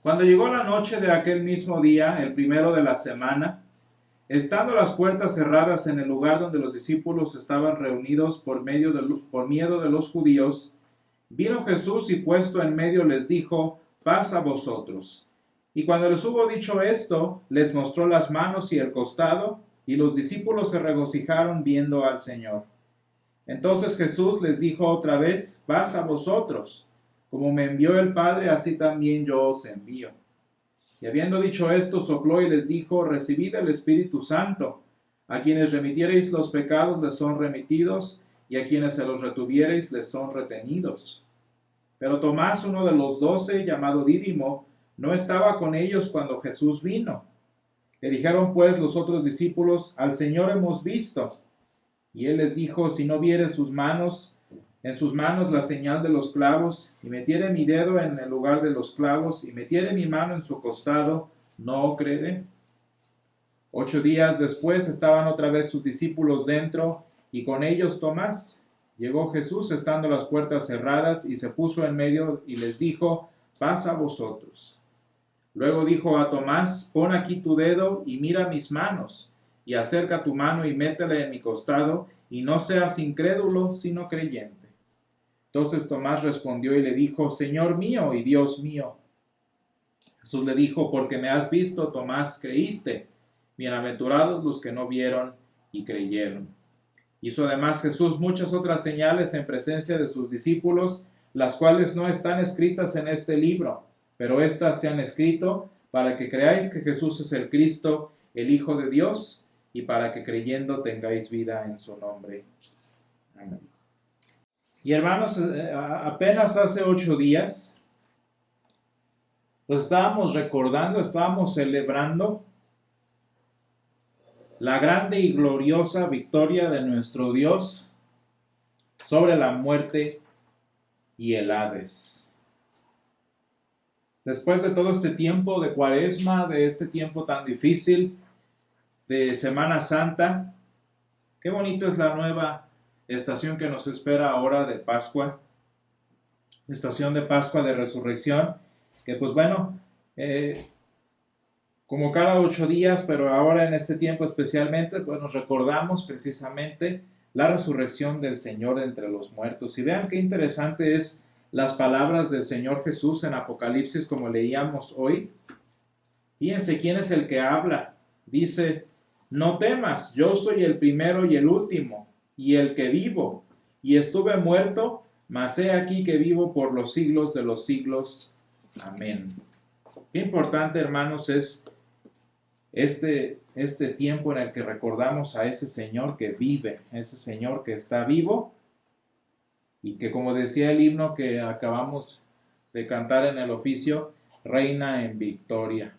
Cuando llegó la noche de aquel mismo día, el primero de la semana, estando las puertas cerradas en el lugar donde los discípulos estaban reunidos por miedo de los judíos, vino Jesús y puesto en medio les dijo: paz a vosotros. Y cuando les hubo dicho esto, les mostró las manos y el costado, y los discípulos se regocijaron viendo al Señor. Entonces Jesús les dijo otra vez: paz a vosotros. Como me envió el Padre, así también yo os envío. Y habiendo dicho esto, sopló y les dijo: recibid el Espíritu Santo. A quienes remitiereis los pecados les son remitidos, y a quienes se los retuviereis les son retenidos. Pero Tomás, uno de los 12, llamado Dídimo, no estaba con ellos cuando Jesús vino. Le dijeron pues los otros discípulos: al Señor hemos visto. Y él les dijo: si no viere en sus manos la señal de los clavos, y metiere mi dedo en el lugar de los clavos, y metiere mi mano en su costado, no creeré. 8 días después estaban otra vez sus discípulos dentro, y con ellos Tomás. Llegó Jesús estando las puertas cerradas, y se puso en medio y les dijo: paz a vosotros. Luego dijo a Tomás: pon aquí tu dedo y mira mis manos, y acerca tu mano y métela en mi costado, y no seas incrédulo, sino creyente. Entonces Tomás respondió y le dijo: Señor mío y Dios mío. Jesús le dijo: porque me has visto, Tomás, creíste. Bienaventurados los que no vieron y creyeron. Hizo además Jesús muchas otras señales en presencia de sus discípulos, las cuales no están escritas en este libro, pero éstas se han escrito para que creáis que Jesús es el Cristo, el Hijo de Dios, y para que creyendo tengáis vida en su nombre. Amén. Y hermanos, apenas hace 8 días, pues estábamos recordando, estábamos celebrando la grande y gloriosa victoria de nuestro Dios sobre la muerte y el Hades. Después de todo este tiempo de Cuaresma, de este tiempo tan difícil, de Semana Santa, qué bonita es la nueva estación que nos espera ahora de Pascua, estación de Pascua de Resurrección, que pues bueno, como cada 8 días, pero ahora en este tiempo especialmente, pues nos recordamos precisamente la resurrección del Señor de entre los muertos. Y vean qué interesante es las palabras del Señor Jesús en Apocalipsis, como leíamos hoy. Fíjense quién es el que habla. Dice: no temas, yo soy el primero y el último, y el que vivo, y estuve muerto, mas he aquí que vivo por los siglos de los siglos. Amén. Qué importante, hermanos, es este tiempo en el que recordamos a ese Señor que vive, ese Señor que está vivo, y que, como decía el himno que acabamos de cantar en el oficio, reina en victoria.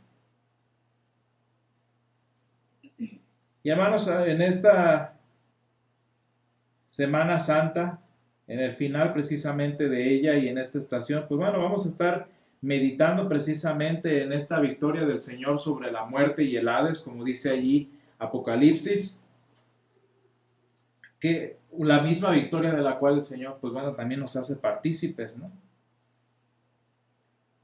Y hermanos, en esta Semana Santa, en el final precisamente de ella y en esta estación, pues bueno, vamos a estar meditando precisamente en esta victoria del Señor sobre la muerte y el Hades, como dice allí Apocalipsis, que la misma victoria de la cual el Señor, pues bueno, también nos hace partícipes, ¿no?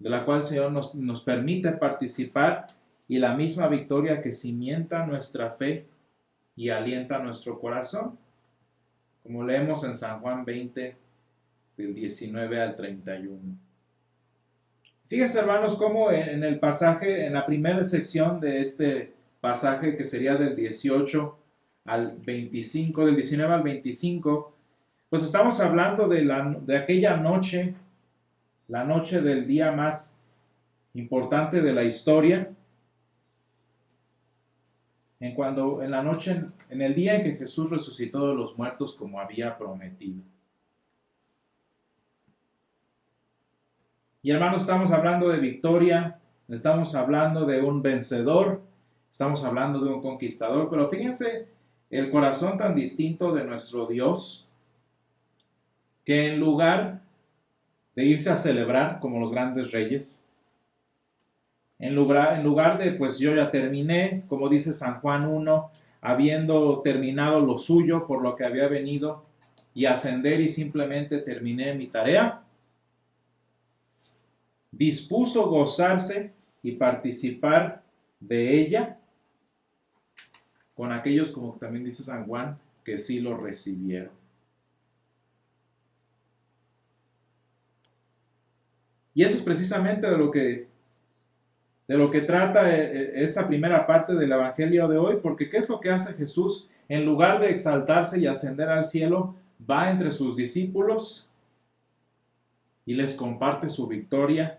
De la cual el Señor nos permite participar, y la misma victoria que cimienta nuestra fe y alienta nuestro corazón, como leemos en San Juan 20, del 19 al 31. Fíjense, hermanos, cómo en el pasaje, en la primera sección de este pasaje, que sería del 18 al 25, del 19 al 25, pues estamos hablando de aquella noche, la noche del día más importante de la historia, en el día en que Jesús resucitó de los muertos como había prometido. Y hermanos, estamos hablando de victoria, estamos hablando de un vencedor, estamos hablando de un conquistador, pero fíjense el corazón tan distinto de nuestro Dios, que en lugar de irse a celebrar como los grandes reyes, en lugar de, pues yo ya terminé, como dice San Juan 1, habiendo terminado lo suyo por lo que había venido, y ascender y simplemente terminé mi tarea, dispuso gozarse y participar de ella con aquellos, como también dice San Juan, que sí lo recibieron. Y eso es precisamente de lo que trata esta primera parte del Evangelio de hoy, porque ¿qué es lo que hace Jesús? En lugar de exaltarse y ascender al cielo, va entre sus discípulos y les comparte su victoria,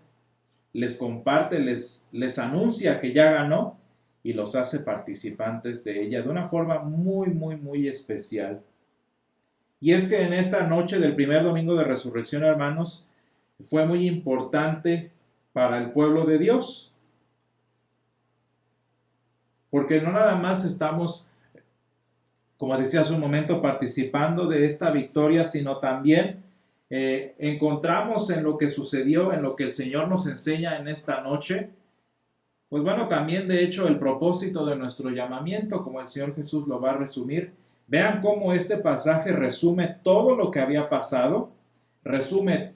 les comparte, les anuncia que ya ganó y los hace participantes de ella de una forma muy, muy, muy especial. Y es que en esta noche del primer domingo de resurrección, hermanos, fue muy importante para el pueblo de Dios, porque no nada más estamos, como decía hace un momento, participando de esta victoria, sino también encontramos en lo que sucedió, en lo que el Señor nos enseña en esta noche, pues bueno, también de hecho el propósito de nuestro llamamiento, como el Señor Jesús lo va a resumir. Vean cómo este pasaje resume todo lo que había pasado, resume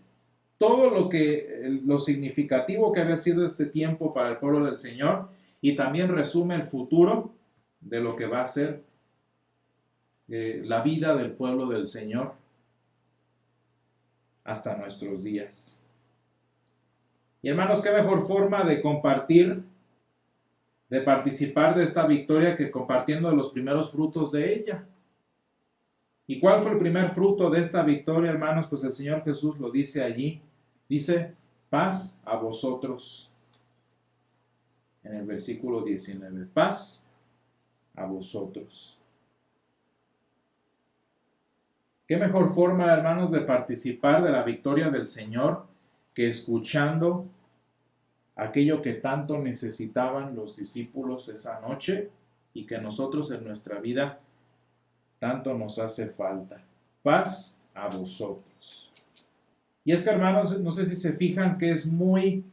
todo lo significativo que había sido este tiempo para el pueblo del Señor, y también resume el futuro de lo que va a ser la vida del pueblo del Señor hasta nuestros días. Y hermanos, qué mejor forma de compartir, de participar de esta victoria que compartiendo los primeros frutos de ella. ¿Y cuál fue el primer fruto de esta victoria, hermanos? Pues el Señor Jesús lo dice allí. Dice, paz a vosotros. En el versículo 19, paz a vosotros. ¿Qué mejor forma, hermanos, de participar de la victoria del Señor que escuchando aquello que tanto necesitaban los discípulos esa noche y que nosotros en nuestra vida tanto nos hace falta? Paz a vosotros. Y es que, hermanos, no sé si se fijan que es muy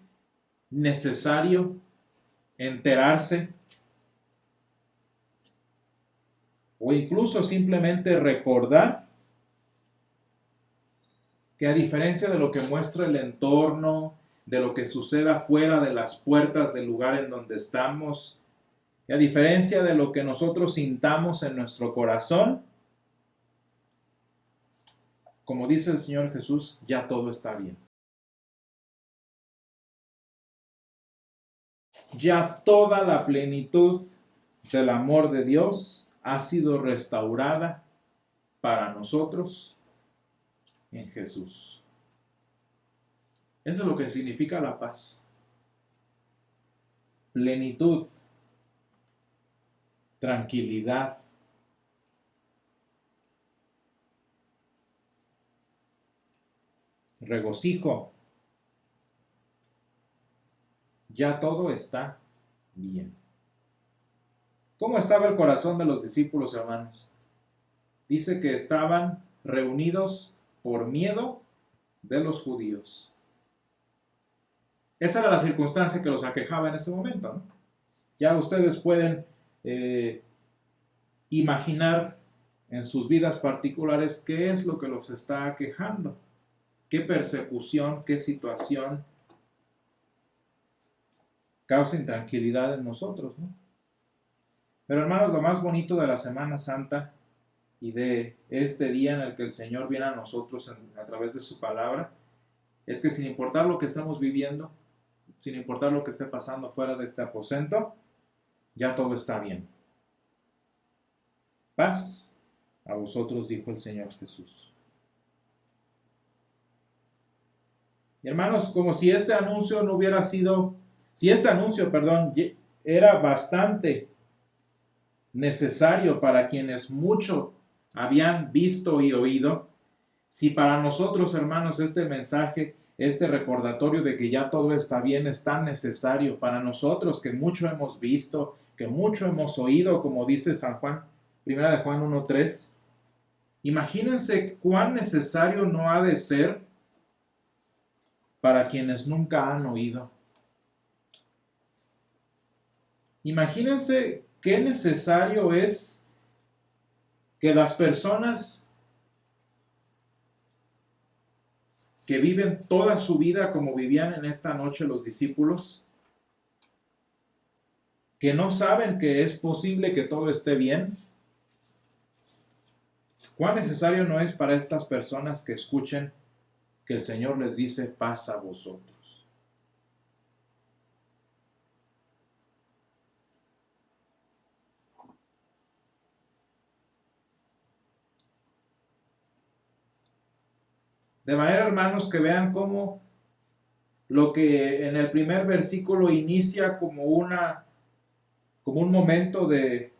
necesario enterarse o incluso simplemente recordar que a diferencia de lo que muestra el entorno, de lo que sucede afuera de las puertas del lugar en donde estamos, y a diferencia de lo que nosotros sintamos en nuestro corazón, como dice el Señor Jesús, ya todo está bien. Ya toda la plenitud del amor de Dios ha sido restaurada para nosotros en Jesús. Eso es lo que significa la paz. Plenitud, tranquilidad, regocijo. Ya todo está bien. ¿Cómo estaba el corazón de los discípulos, hermanos? Dice que estaban reunidos por miedo de los judíos. Esa era la circunstancia que los aquejaba en ese momento, ¿no? Ya ustedes pueden imaginar en sus vidas particulares qué es lo que los está aquejando, qué persecución, qué situación causa intranquilidad en nosotros, ¿no? Pero hermanos, lo más bonito de la Semana Santa y de este día en el que el Señor viene a nosotros a través de su palabra, es que sin importar lo que estemos viviendo, sin importar lo que esté pasando fuera de este aposento, ya todo está bien. Paz a vosotros, dijo el Señor Jesús. Y hermanos, como si este anuncio no hubiera sido, si este anuncio, perdón, era bastante necesario para quienes mucho habían visto y oído, si para nosotros, hermanos, este mensaje, este recordatorio de que ya todo está bien es tan necesario para nosotros que mucho hemos visto, que mucho hemos oído, como dice San Juan, primera de Juan 1:3, imagínense cuán necesario no ha de ser para quienes nunca han oído. Imagínense qué necesario es que las personas que viven toda su vida como vivían en esta noche los discípulos, que no saben que es posible que todo esté bien. ¿Cuán necesario no es para estas personas que escuchen que el Señor les dice paz a vosotros? De manera, hermanos, que vean cómo lo que en el primer versículo inicia como un momento de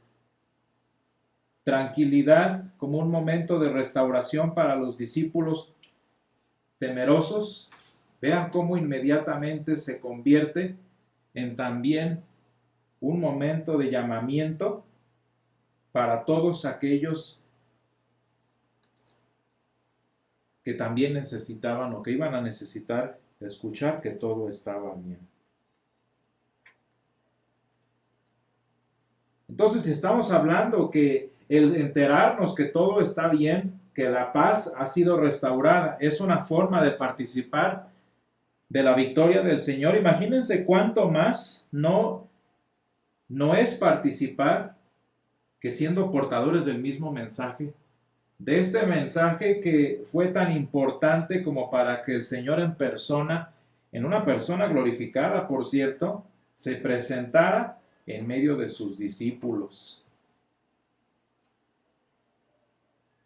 tranquilidad, como un momento de restauración para los discípulos temerosos, vean cómo inmediatamente se convierte en también un momento de llamamiento para todos aquellos que también necesitaban o que iban a necesitar escuchar que todo estaba bien. Entonces, si estamos hablando que el enterarnos que todo está bien, que la paz ha sido restaurada, es una forma de participar de la victoria del Señor, imagínense cuánto más no es participar que siendo portadores del mismo mensaje, de este mensaje que fue tan importante como para que el Señor en persona, en una persona glorificada, por cierto, se presentara en medio de sus discípulos.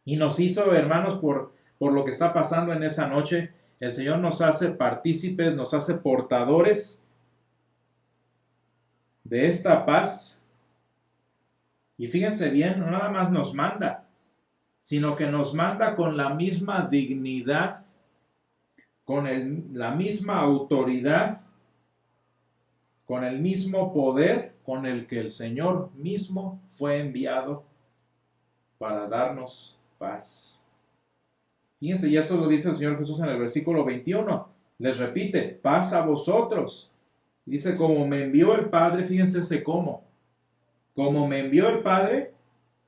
Y nos hizo, hermanos, por lo que está pasando en esa noche, el Señor nos hace partícipes, nos hace portadores de esta paz. Y fíjense bien, no nada más nos manda, sino que nos manda con la misma dignidad, con la misma autoridad, con el mismo poder con el que el Señor mismo fue enviado para darnos paz. Fíjense, y eso lo dice el Señor Jesús en el versículo 21. Les repite, paz a vosotros. Dice, como me envió el Padre, fíjense ese cómo. Como me envió el Padre,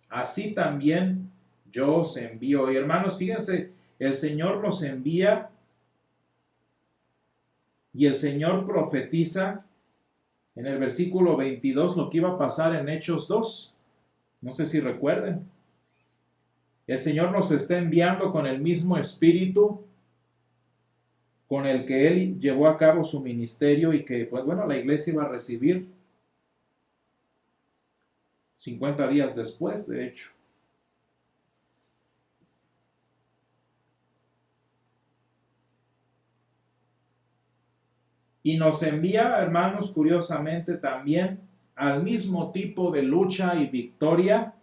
así también yo os envío. Y hermanos, fíjense, el Señor nos envía y el Señor profetiza en el versículo 22 lo que iba a pasar en Hechos 2. No sé si recuerden. El Señor nos está enviando con el mismo espíritu con el que Él llevó a cabo su ministerio y que, pues bueno, la iglesia iba a recibir 50 días después, de hecho. Y nos envía, hermanos, curiosamente también al mismo tipo de lucha y victoria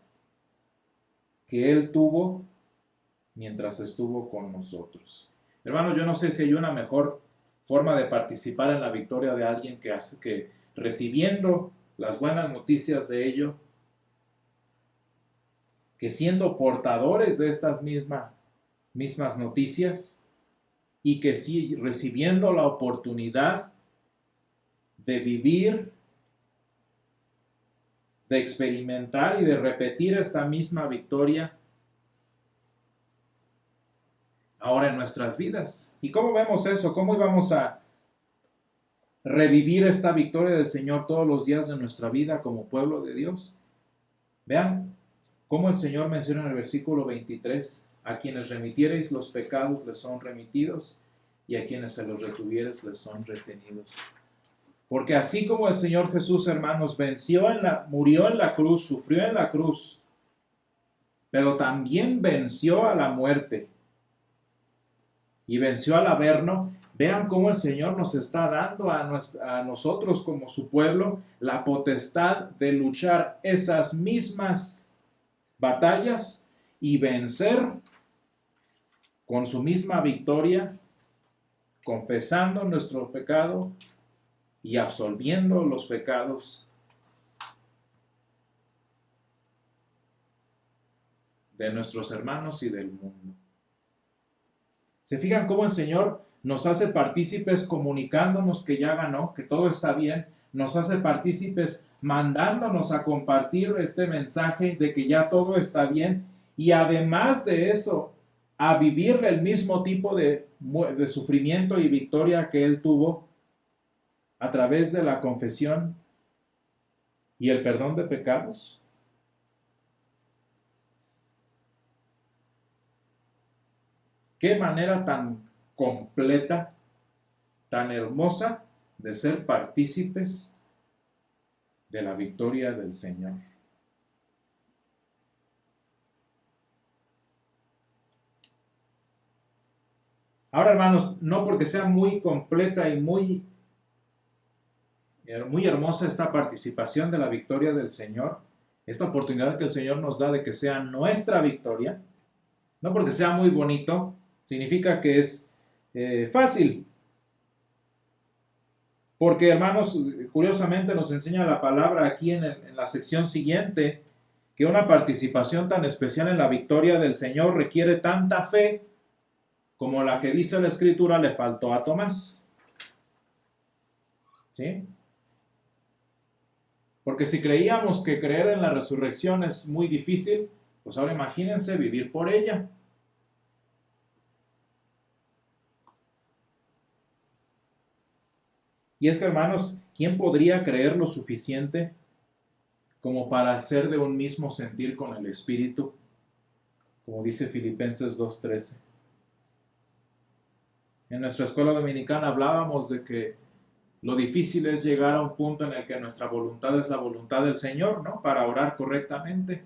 que Él tuvo mientras estuvo con nosotros. Hermanos, yo no sé si hay una mejor forma de participar en la victoria de alguien que hace que recibiendo las buenas noticias de ello, que siendo portadores de estas mismas noticias y que sí recibiendo la oportunidad de vivir, de experimentar y de repetir esta misma victoria ahora en nuestras vidas. ¿Y cómo vemos eso? ¿Cómo íbamos a revivir esta victoria del Señor todos los días de nuestra vida como pueblo de Dios? Vean cómo el Señor menciona en el versículo 23, a quienes remitiereis los pecados les son remitidos y a quienes se los retuvieres les son retenidos. Porque así como el Señor Jesús, hermanos, murió en la cruz, sufrió en la cruz, pero también venció a la muerte y venció al Averno, vean cómo el Señor nos está dando a nosotros como su pueblo la potestad de luchar esas mismas batallas y vencer con su misma victoria, confesando nuestro pecado y absolviendo los pecados de nuestros hermanos y del mundo. ¿Se fijan cómo el Señor nos hace partícipes comunicándonos que ya ganó, que todo está bien? Nos hace partícipes mandándonos a compartir este mensaje de que ya todo está bien. Y además de eso, a vivir el mismo tipo de sufrimiento y victoria que él tuvo a través de la confesión y el perdón de pecados? Qué manera tan completa, tan hermosa de ser partícipes de la victoria del Señor. Ahora, hermanos, no porque sea muy completa y muy hermosa esta participación de la victoria del Señor, esta oportunidad que el Señor nos da de que sea nuestra victoria, no porque sea muy bonito, significa que es fácil. Porque, hermanos, curiosamente nos enseña la palabra aquí en la sección siguiente, que una participación tan especial en la victoria del Señor requiere tanta fe como la que dice la Escritura le faltó a Tomás. ¿Sí? Porque si creíamos que creer en la resurrección es muy difícil, pues ahora imagínense vivir por ella. Y es que, hermanos, ¿quién podría creer lo suficiente como para hacer de un mismo sentir con el Espíritu? Como dice Filipenses 2:13. En nuestra escuela dominicana hablábamos de que lo difícil es llegar a un punto en el que nuestra voluntad es la voluntad del Señor, ¿no? Para orar correctamente.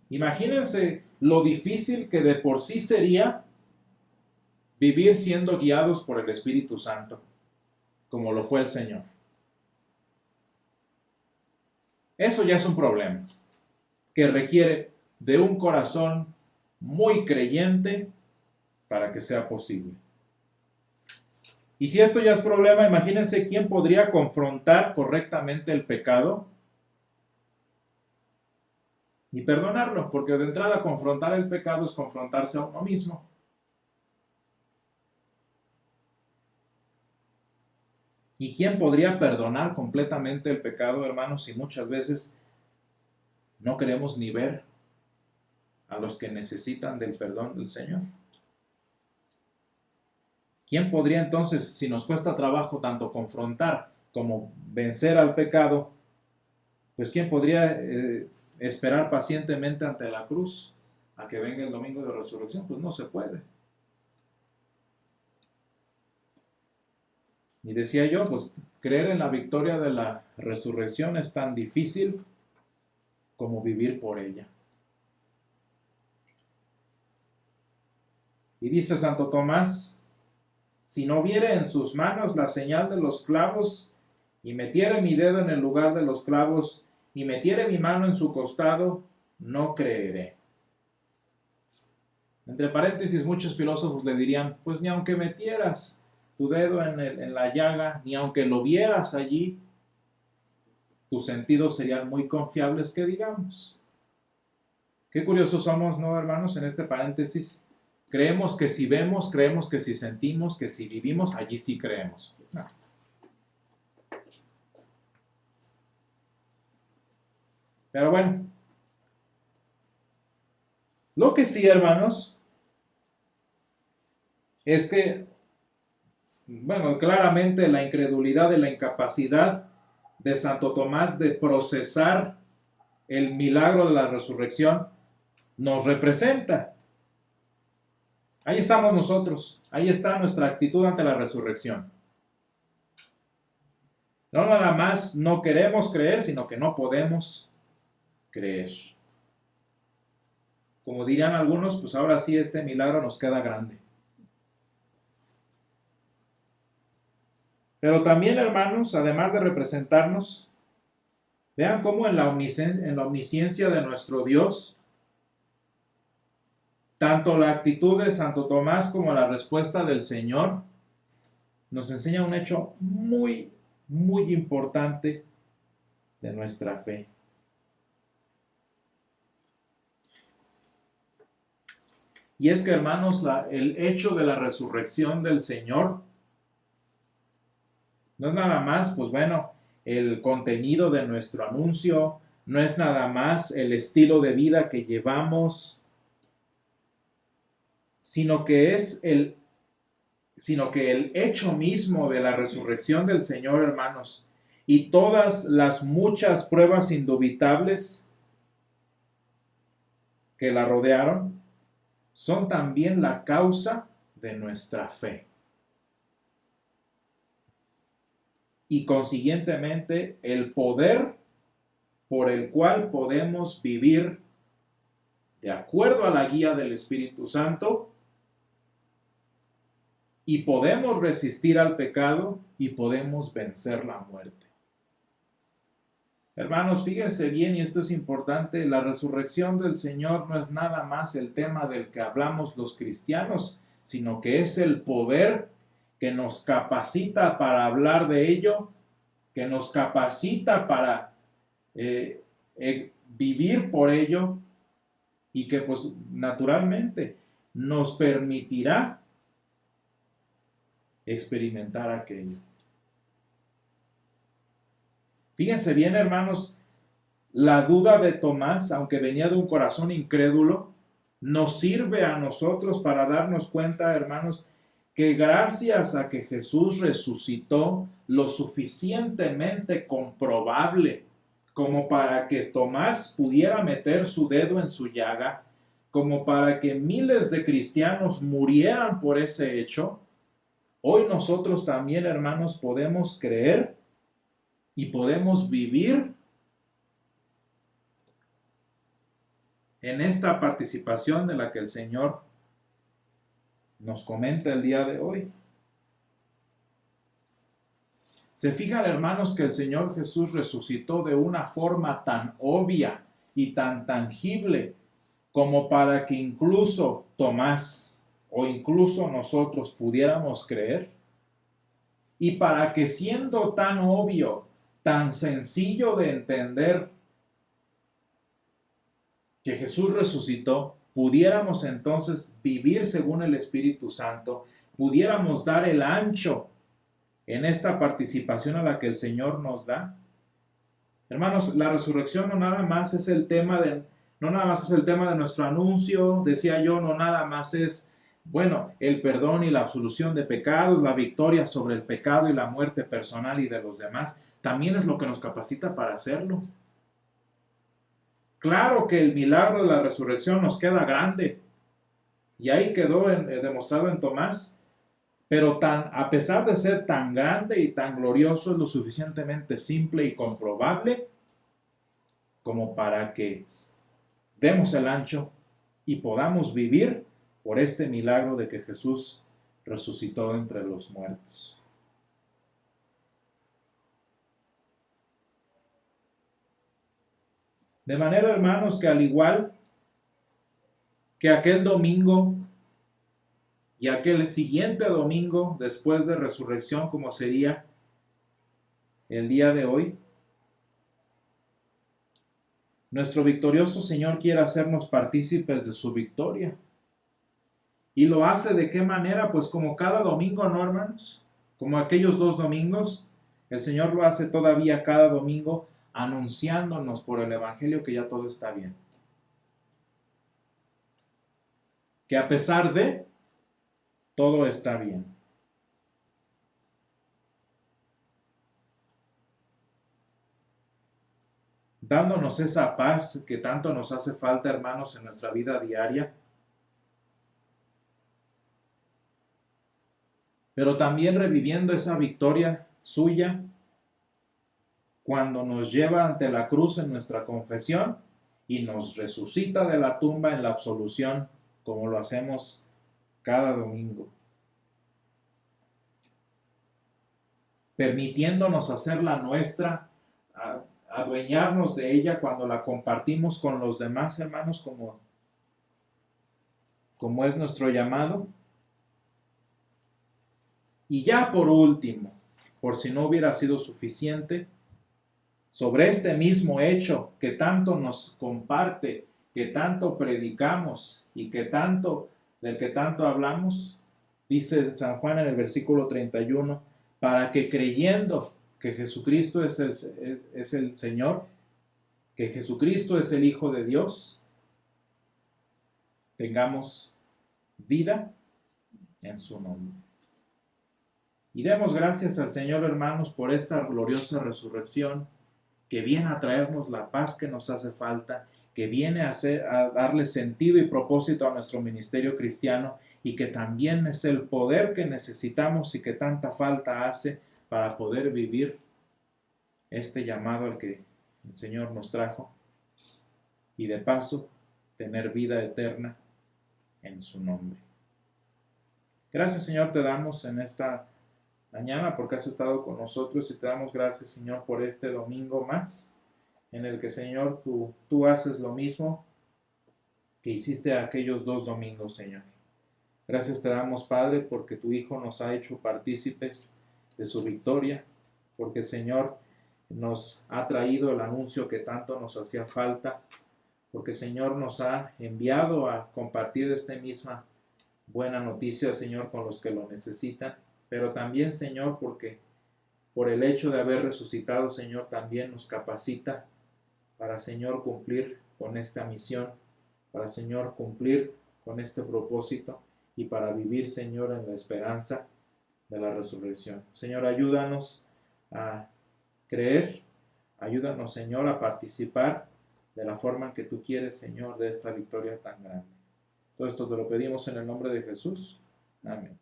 Imagínense lo difícil que de por sí sería vivir siendo guiados por el Espíritu Santo, como lo fue el Señor. Eso ya es un problema que requiere de un corazón muy creyente para que sea posible. Y si esto ya es problema, imagínense quién podría confrontar correctamente el pecado y perdonarlo, porque de entrada confrontar el pecado es confrontarse a uno mismo. ¿Y quién podría perdonar completamente el pecado, hermanos, si muchas veces no queremos ni ver a los que necesitan del perdón del Señor? ¿Quién podría entonces, si nos cuesta trabajo tanto confrontar como vencer al pecado, pues quién podría esperar pacientemente ante la cruz a que venga el domingo de resurrección? Pues no se puede. Y decía yo, pues creer en la victoria de la resurrección es tan difícil como vivir por ella. Y dice Santo Tomás, si no viere en sus manos la señal de los clavos, y metiere mi dedo en el lugar de los clavos, y metiere mi mano en su costado, no creeré. Entre paréntesis, muchos filósofos le dirían, pues ni aunque metieras tu dedo en la llaga, ni aunque lo vieras allí, tus sentidos serían muy confiables, que digamos. Qué curiosos somos, ¿no, hermanos? En este paréntesis, creemos que si vemos, creemos que si sentimos, que si vivimos, allí sí creemos. No. Pero bueno, lo que sí, hermanos, es que, bueno, claramente la incredulidad y la incapacidad de Santo Tomás de procesar el milagro de la resurrección nos representa. Ahí estamos nosotros, ahí está nuestra actitud ante la resurrección. No nada más no queremos creer, sino que no podemos creer. Como dirían algunos, pues ahora sí este milagro nos queda grande. Pero también, hermanos, además de representarnos, vean cómo en la omnisciencia de nuestro Dios, tanto la actitud de Santo Tomás como la respuesta del Señor nos enseña un hecho muy, muy importante de nuestra fe. Y es que, hermanos, el hecho de la resurrección del Señor no es nada más, pues bueno, el contenido de nuestro anuncio, no es nada más el estilo de vida que llevamos, sino que el hecho mismo de la resurrección del Señor, hermanos, y todas las muchas pruebas indubitables que la rodearon, son también la causa de nuestra fe. Y consiguientemente el poder por el cual podemos vivir de acuerdo a la guía del Espíritu Santo y podemos resistir al pecado y podemos vencer la muerte. Hermanos, fíjense bien, y esto es importante, la resurrección del Señor no es nada más el tema del que hablamos los cristianos, sino que es el poder que nos capacita para hablar de ello, que nos capacita para vivir por ello y que pues naturalmente nos permitirá experimentar aquello. Fíjense bien, hermanos, la duda de Tomás, aunque venía de un corazón incrédulo, nos sirve a nosotros para darnos cuenta, hermanos, que gracias a que Jesús resucitó lo suficientemente comprobable como para que Tomás pudiera meter su dedo en su llaga, como para que miles de cristianos murieran por ese hecho, hoy nosotros también, hermanos, podemos creer y podemos vivir en esta participación de la que el Señor nos comenta el día de hoy. Se fijan, hermanos, que el Señor Jesús resucitó de una forma tan obvia y tan tangible como para que incluso Tomás o incluso nosotros pudiéramos creer, y para que siendo tan obvio, tan sencillo de entender que Jesús resucitó, pudiéramos entonces vivir según el Espíritu Santo, pudiéramos dar el ancho en esta participación a la que el Señor nos da. Hermanos, la resurrección no nada más es el tema de nuestro anuncio, decía yo, no nada más es, bueno, el perdón y la absolución de pecados, la victoria sobre el pecado y la muerte personal y de los demás, también es lo que nos capacita para hacerlo. Claro que el milagro de la resurrección nos queda grande, y ahí quedó demostrado en Tomás, pero a pesar de ser tan grande y tan glorioso, es lo suficientemente simple y comprobable como para que demos el ancho y podamos vivir por este milagro de que Jesús resucitó entre los muertos. De manera, hermanos, que al igual que aquel domingo y aquel siguiente domingo después de resurrección, como sería el día de hoy, nuestro victorioso Señor quiere hacernos partícipes de su victoria. ¿Y lo hace de qué manera? Pues como cada domingo, ¿no, hermanos? Como aquellos 2 domingos, el Señor lo hace todavía cada domingo, anunciándonos por el Evangelio que ya todo está bien. Que a pesar de, todo está bien. Dándonos esa paz que tanto nos hace falta, hermanos, en nuestra vida diaria. Pero también reviviendo esa victoria suya cuando nos lleva ante la cruz en nuestra confesión y nos resucita de la tumba en la absolución, como lo hacemos cada domingo, permitiéndonos hacerla nuestra, adueñarnos de ella cuando la compartimos con los demás hermanos, como es nuestro llamado. Y ya por último, por si no hubiera sido suficiente, sobre este mismo hecho que tanto nos comparte, que tanto predicamos y del que tanto hablamos, dice San Juan en el versículo 31, para que creyendo que Jesucristo es el Señor, que Jesucristo es el Hijo de Dios, tengamos vida en su nombre. Y demos gracias al Señor, hermanos, por esta gloriosa resurrección que viene a traernos la paz que nos hace falta, que viene a darle sentido y propósito a nuestro ministerio cristiano, y que también es el poder que necesitamos y que tanta falta hace para poder vivir este llamado al que el Señor nos trajo, y de paso tener vida eterna en su nombre. Gracias, Señor, te damos en esta mañana porque has estado con nosotros, y te damos gracias, Señor, por este domingo más en el que, Señor, tú haces lo mismo que hiciste aquellos 2 domingos, Señor. Gracias te damos, Padre, porque tu Hijo nos ha hecho partícipes de su victoria, porque, Señor, nos ha traído el anuncio que tanto nos hacía falta, porque, Señor, nos ha enviado a compartir esta misma buena noticia, Señor, con los que lo necesitan, pero también, Señor, porque por el hecho de haber resucitado, Señor, también nos capacita para, Señor, cumplir con esta misión, para, Señor, cumplir con este propósito y para vivir, Señor, en la esperanza de la resurrección. Señor, ayúdanos a creer, ayúdanos, Señor, a participar de la forma en que tú quieres, Señor, de esta victoria tan grande. Todo esto te lo pedimos en el nombre de Jesús. Amén.